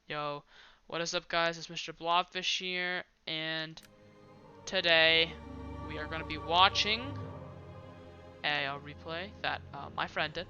Yo, what is up, guys? It's Mr. Blobfish here, and today we are going to be watching a replay that my friend did.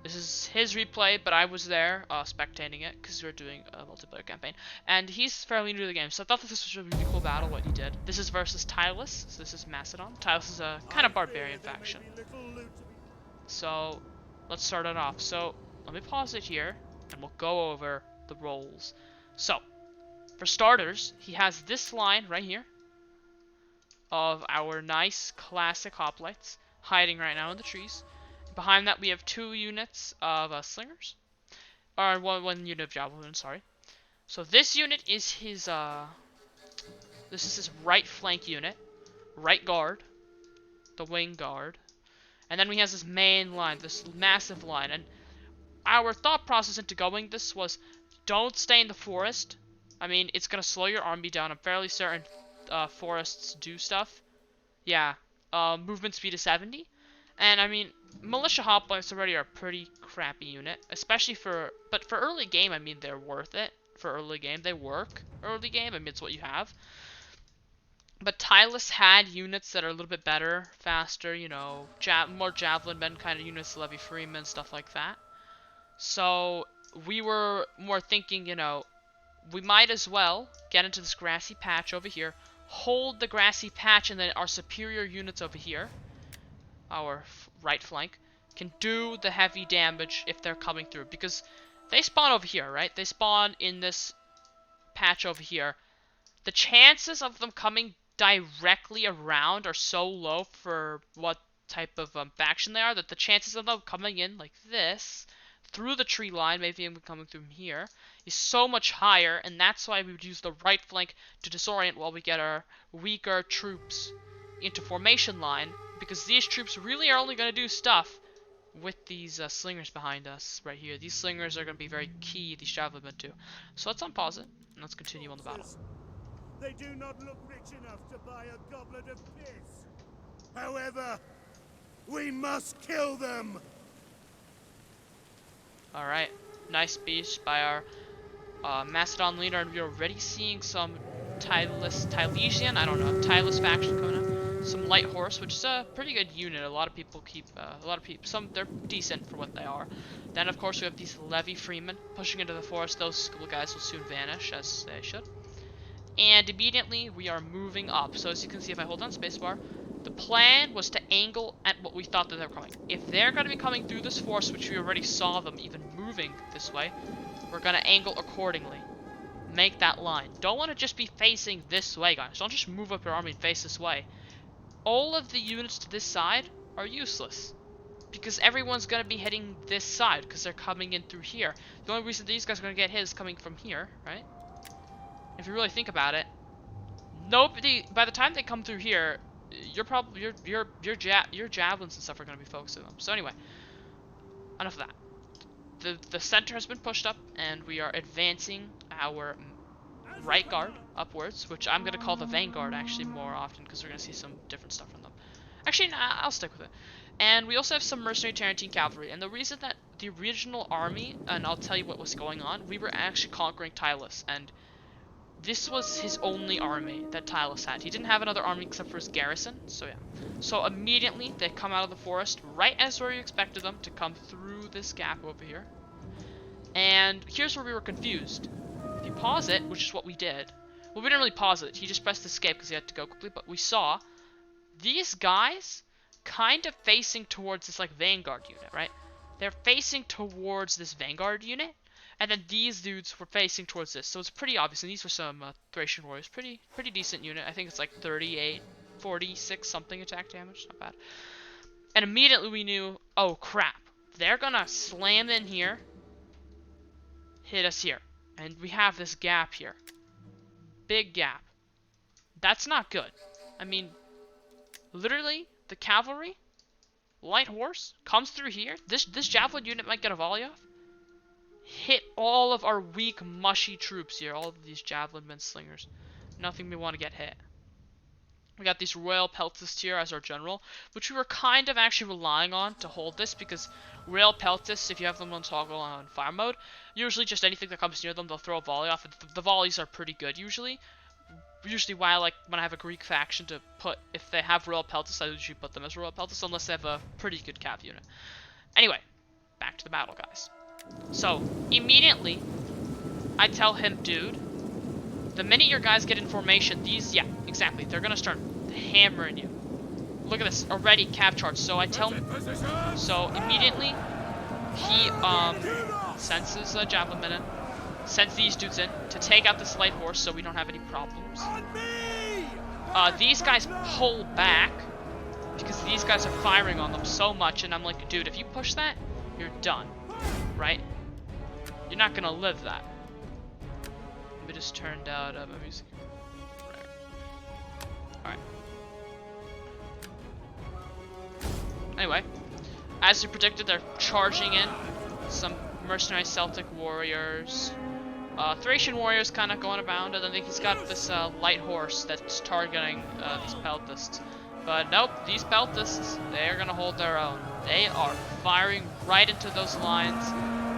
This is his replay, but I was there spectating it because we were doing a multiplayer campaign, and he's fairly new to the game, so I thought this was a really cool battle, what he did. This is versus Tylis, so this is Macedon. Tylis is a kind of barbarian faction. So, let's start it off. So, let me pause it here, and we'll go over the roles. So, for starters, he has this line right here of our nice classic hoplites hiding right now in the trees. Behind that, we have 2 units of slingers, or one unit of javelin. Sorry. So this unit is his this is his right flank unit, right guard, the wing guard, and then he has this main line, this massive line. And our thought process into going this was, don't stay in the forest. I mean, it's gonna slow your army down. I'm fairly certain forests do stuff. Yeah, movement speed is 70. And I mean, militia hoplites already are a pretty crappy unit, especially but for early game, I mean, they're worth it. For early game, they work. Early game, I mean, it's what you have. But Tylis had units that are a little bit better, faster, you know, more javelin men kind of units, levy freemen, stuff like that. So we were more thinking, you know, we might as well get into this grassy patch over here, hold the grassy patch, and then our superior units over here, our right flank, can do the heavy damage if they're coming through. Because they spawn over here, right? They spawn in this patch over here. The chances of them coming directly around are so low for what type of faction they are, that the chances of them coming in like this through the tree line, maybe even coming through here, is so much higher, and that's why we would use the right flank to disorient while we get our weaker troops into formation line, because these troops really are only going to do stuff with these slingers behind us right here. These slingers are going to be very key, these javelin men too. So let's unpause it, and let's continue on the battle. They do not look rich enough to buy a goblet of piss. However, we must kill them. Alright, nice speech by our Macedon leader, and we're already seeing some Tylesian, I don't know, Tylis faction coming up. Some light horse, which is a pretty good unit. A lot of people keep, they're decent for what they are. Then, of course, we have these levy freemen pushing into the forest. Those school guys will soon vanish, as they should. And immediately, we are moving up. So as you can see, if I hold down spacebar, the plan was to angle at what we thought that they were coming. If they're going to be coming through this forest, which we already saw them even moving this way, we're going to angle accordingly. Make that line. Don't want to just be facing this way, guys. Don't just move up your army and face this way. All of the units to this side are useless, because everyone's going to be hitting this side, because they're coming in through here. The only reason these guys are going to get hit is coming from here, right? If you really think about it, nobody, by the time they come through here, you're probably your javelins and stuff are going to be focusing on them. So anyway, enough of that. The center has been pushed up, and we are advancing our right guard upwards, which I'm going to call the vanguard actually more often, because we're going to see some different stuff from them. Actually, nah, I'll stick with it. And we also have some mercenary Tarantine cavalry, and the reason that the original army, and I'll tell you what was going on, we were actually conquering Tylis, and this was his only army that Tylis had. He didn't have another army except for his garrison, so yeah. So immediately, they come out of the forest, right as where you expected them to come through this gap over here. And here's where we were confused. If you pause it, which is what we did, well, we didn't really pause it. He just pressed escape because he had to go quickly, but we saw these guys kind of facing towards this, like, vanguard unit, right? They're facing towards this vanguard unit, and then these dudes were facing towards this, so it's pretty obvious. And these were some Thracian warriors, pretty decent unit. I think it's like 38, 46 something attack damage, not bad. And immediately we knew, oh crap, they're gonna slam in here, hit us here, and we have this gap here, big gap. That's not good. I mean, literally, the cavalry, light horse, comes through here. This javelin unit might get a volley off. Hit all of our weak, mushy troops here. All of these javelin men slingers. Nothing we want to get hit. We got these Royal Peltists here as our general, which we were kind of actually relying on to hold this, because Royal Peltists, if you have them on toggle on fire mode, usually just anything that comes near them, they'll throw a volley off, and the volleys are pretty good usually. Usually why I like, when I have a Greek faction, to put, if they have Royal Peltists, I usually put them as Royal Peltists, unless they have a pretty good cav unit. Anyway, back to the battle, guys. So, immediately, I tell him, dude, the minute your guys get in formation, these, yeah, exactly, they're gonna start hammering you. Look at this, already cav charge. So I tell him, so immediately, he, sends his javelin men in, sends these dudes in to take out this light horse so we don't have any problems. These guys pull back because these guys are firing on them so much, and I'm like, dude, if you push that, you're done, right? You're not gonna live that. Let me just turn down my music. Alright. Anyway, as we predicted, they're charging in. Some mercenary Celtic warriors. Thracian warriors kind of going around, and then he's got this light horse that's targeting these Peltists. But nope, these Peltists, they're gonna hold their own. They are firing right into those lines.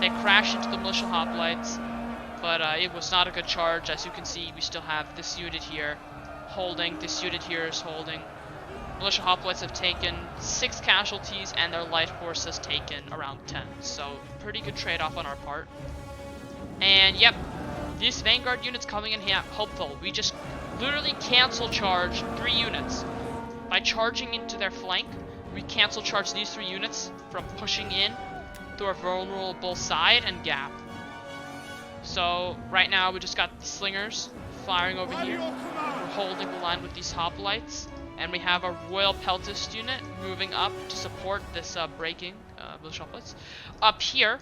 They crash into the militia hoplites, but it was not a good charge. As you can see, we still have this unit here holding, this unit here is holding. Militia hoplites have taken 6 casualties, and their light horse has taken around 10. So, pretty good trade-off on our part. And yep, this Vanguard unit's coming in here hopeful. We just literally cancel charge 3 units. By charging into their flank, we cancel charge these 3 units from pushing in through a vulnerable side and gap. So, right now we just got the slingers firing over here. We're holding the line with these hoplites. And we have a Royal Peltist unit moving up to support this breaking militia hoplites. Up here,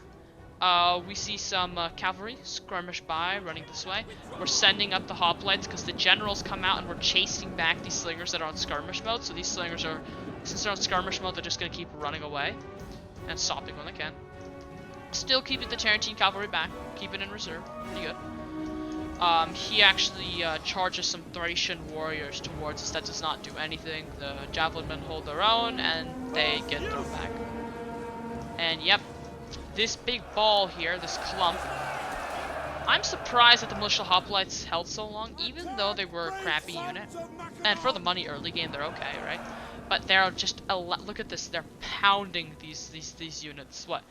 we see some cavalry skirmish by, running this way. We're sending up the hoplites because the generals come out and we're chasing back these slingers that are on skirmish mode. So these slingers are, since they're on skirmish mode, they're just going to keep running away and stopping when they can. Still keeping the Tarentine cavalry back, keeping in reserve, pretty good. He actually charges some Thracian warriors towards us. That does not do anything. The javelin men hold their own, and they get thrown back. And yep, this big ball here, this clump, I'm surprised that the militia hoplites held so long, even though they were a crappy unit. And for the money early game, they're okay, right? But they're just a lot. Look at this. They're pounding these units. What?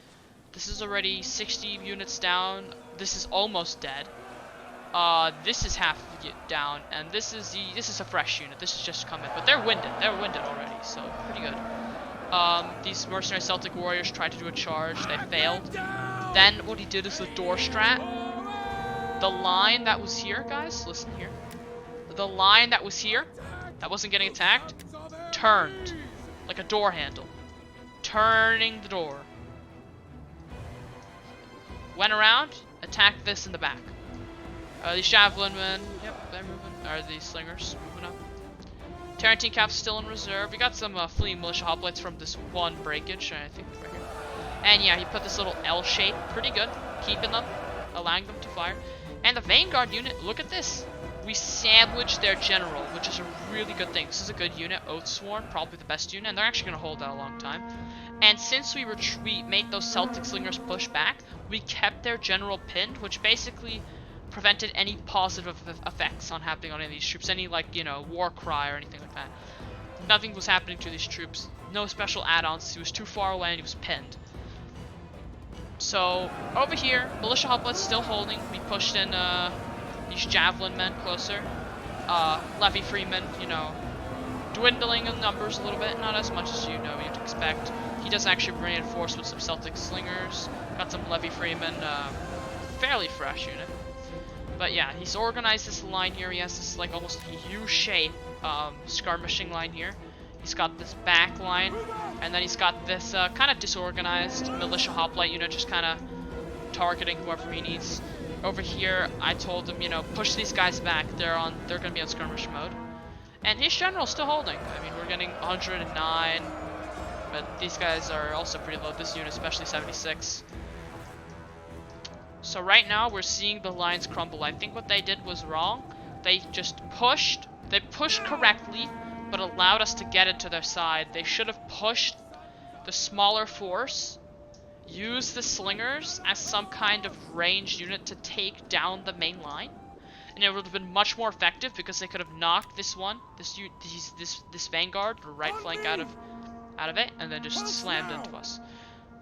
This is already 60 units down. This is almost dead. This is half down, and this is a fresh unit. This is just coming, but they're winded. They're winded already, so pretty good. These mercenary Celtic warriors tried to do a charge. They failed. Then what he did is the door strat. The line that was here, guys, listen here. The line that was here, that wasn't getting attacked, turned like a door handle, turning the door. Went around, attacked this in the back. These javelin men, yep, they're moving. Are these slingers moving up? Tarentine cap's still in reserve. We got some fleeing militia hoplites from this one breakage, I think, right here. And yeah, he put this little L shape, pretty good, keeping them, allowing them to fire. And the Vanguard unit, look at this. We sandwiched their general, which is a really good thing. This is a good unit, Oathsworn, probably the best unit, and they're actually going to hold that a long time. And since we made those Celtic slingers push back, we kept their general pinned, which basically prevented any positive effects on happening on any of these troops, any, like, you know, war cry or anything like that. Nothing was happening to these troops. No special add-ons. He was too far away and he was pinned. So, over here, militia hoplites still holding. We pushed in these javelin men closer. Levy freemen, you know, dwindling in numbers a little bit, not as much as you'd expect. He does actually reinforce with some Celtic slingers. Got some levy freemen, fairly fresh unit. But yeah, he's organized this line here. He has this like almost U-shape skirmishing line here. He's got this back line, and then he's got this kind of disorganized militia hoplite unit just kind of targeting whoever he needs. Over here, I told him, you know, push these guys back. They're gonna be on skirmish mode. And his general's still holding. I mean, we're getting 109, but these guys are also pretty low. This unit, especially 76. So right now, we're seeing the lines crumble. I think what they did was wrong. They just pushed. They pushed correctly, but allowed us to get into their side. They should have pushed the smaller force, used the slingers as some kind of ranged unit to take down the main line, and it would have been much more effective because they could have knocked this one, this vanguard, or right flank out of it, and then just slammed into us.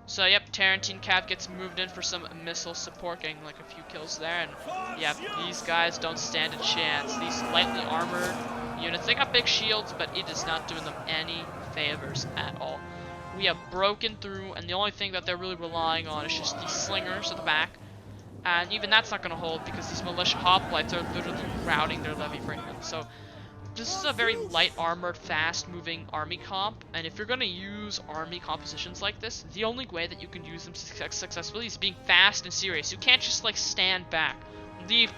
So yep, Tarantine Cav gets moved in for some missile support, getting like a few kills there, and yeah, these guys don't stand a chance. These lightly armored units, they got big shields, but it is not doing them any favors at all. We have broken through, and the only thing that they're really relying on is just these slingers at the back, and even that's not going to hold because these militia hoplites are literally routing their levy freightmen. So this is a very light armored, fast moving army comp, and if you're going to use army compositions like this, the only way that you can use them successfully is being fast and serious. You can't just like stand back, leave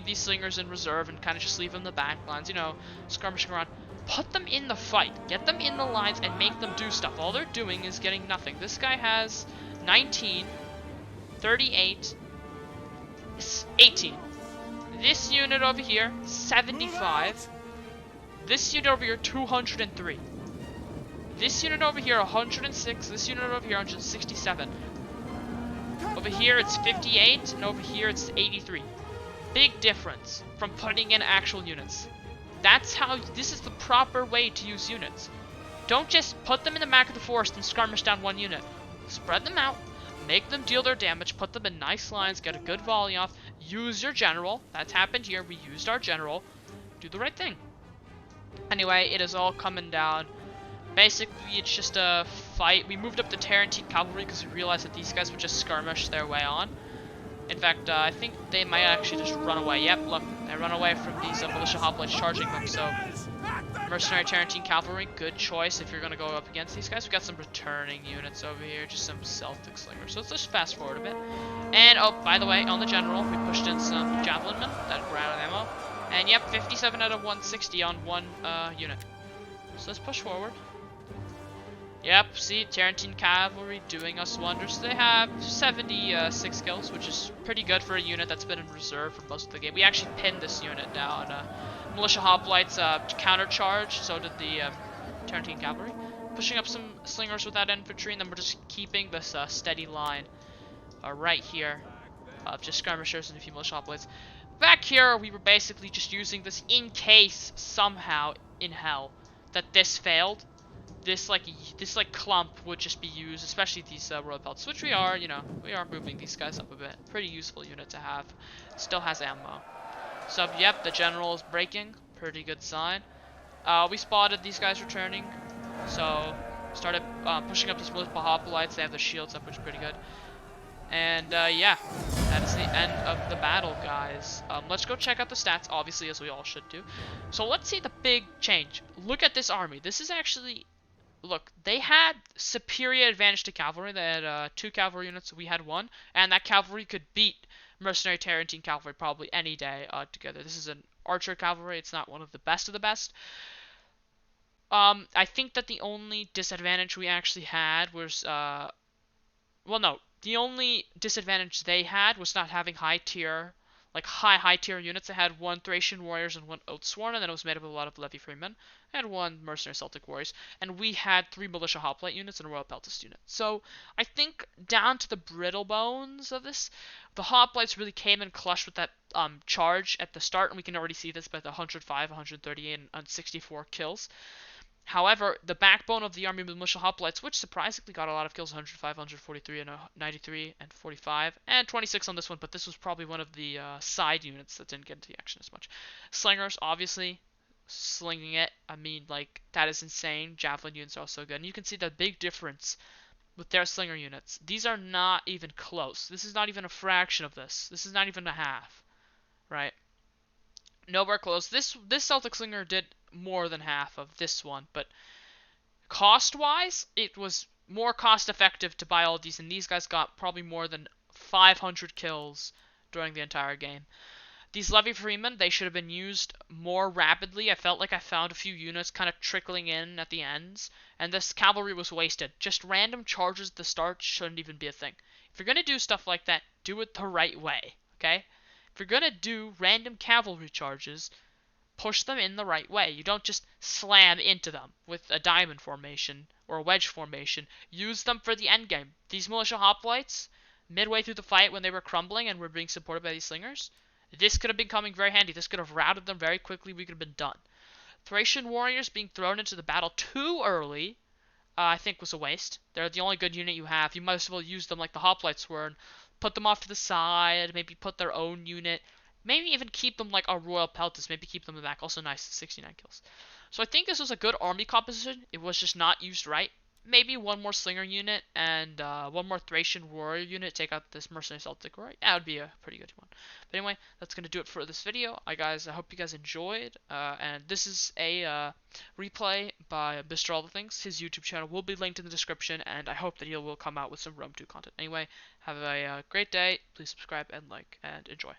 these slingers in reserve and kind of just leave them in the back lines, you know, skirmishing around. Put them in the fight, get them in the lines, and make them do stuff. All they're doing is getting nothing. This guy has 19, 38, 18. This unit over here, 75. This unit over here, 203. This unit over here, 106. This unit over here, 167. Over here, it's 58, and over here, it's 83. Big difference from putting in actual units. This is the proper way to use units. Don't just put them in the back of the forest and skirmish down one unit. Spread them out, make them deal their damage, put them in nice lines, get a good volley off, use your general. That's happened here. We used our general. Do the right thing. Anyway, it is all coming down. Basically, it's just a fight. We moved up the Tarantine cavalry because we realized that these guys would just skirmish their way on. In fact, I think they might actually just run away. Yep, look, they run away from these militia hoplites charging them. So, mercenary Tarantine cavalry, good choice if you're going to go up against these guys. We got some returning units over here, just some Celtic slingers. So let's just fast forward a bit. And, oh, by the way, on the general, we pushed in some javelin men that ran out of ammo. And, yep, 57 out of 160 on one unit. So let's push forward. Yep, see, Tarantine Cavalry doing us wonders. They have 76 kills, which is pretty good for a unit that's been in reserve for most of the game. We actually pinned this unit down. Militia Hoplites countercharge, so did the Tarantine Cavalry. Pushing up some slingers with that infantry, and then we're just keeping this steady line right here of just skirmishers and a few Militia Hoplites. Back here, we were basically just using this in case somehow in hell that this failed. This clump would just be used, especially these royal pelts, which we are moving these guys up a bit. Pretty useful unit to have. Still has ammo. So yep, the general is breaking. Pretty good sign. We spotted these guys returning, so started pushing up these multiple hoplites. They have their shields up, which is pretty good. And yeah, that is the end of the battle, guys. Let's go check out the stats, obviously, as we all should do. So let's see the big change. Look at this army. This is actually... Look, they had superior advantage to cavalry. They had 2 cavalry units, we had 1, and that cavalry could beat mercenary Tarantine cavalry probably any day together. This is an archer cavalry. It's not one of the best of the best. I think that the only disadvantage we actually had was, well, no, the only disadvantage they had was not having high tier units. They had 1 Thracian warriors and 1 Oathsworn, and then it was made up of a lot of levy freemen, and 1 mercenary Celtic warriors, and we had 3 militia hoplite units and a royal peltist unit. So I think down to the brittle bones of this, the hoplites really came in clutch with that charge at the start, and we can already see this by the 105, 138, and 64 kills. However, the backbone of the army with militia hoplites, which surprisingly got a lot of kills, 105, 143, and 93, and 45, and 26 on this one, but this was probably one of the side units that didn't get into the action as much. Slingers, obviously, slinging it. I mean, like, that is insane. Javelin units are also good. And you can see the big difference with their slinger units. These are not even close. This is not even a fraction of this. This is not even a half, right? Nowhere close. This Celtic Slinger did more than half of this one, but cost-wise, it was more cost-effective to buy all these, and these guys got probably more than 500 kills during the entire game. These levy freemen, they should have been used more rapidly. I felt like I found a few units kind of trickling in at the ends, and this cavalry was wasted. Just random charges at the start shouldn't even be a thing. If you're going to do stuff like that, do it the right way, okay? If you're going to do random cavalry charges, push them in the right way. You don't just slam into them with a diamond formation or a wedge formation. Use them for the end game. These militia hoplites, midway through the fight when they were crumbling and were being supported by these slingers, this could have been coming very handy. This could have routed them very quickly. We could have been done. Thracian warriors being thrown into the battle too early, I think was a waste. They're the only good unit you have. You might as well use them like the hoplites were and put them off to the side, maybe put their own unit, maybe even keep them like a Royal Peltis, maybe keep them in the back. Also nice, 69 kills. So I think this was a good army composition. It was just not used right. Maybe one more Slinger unit and one more Thracian Warrior unit. Take out this Mercenary Celtic Warrior. That would be a pretty good one. But anyway, that's going to do it for this video. I hope you guys enjoyed. And this is a replay by Mr. All the Things. His YouTube channel will be linked in the description. And I hope that he will come out with some Rome 2 content. Anyway, have a great day. Please subscribe and like and enjoy.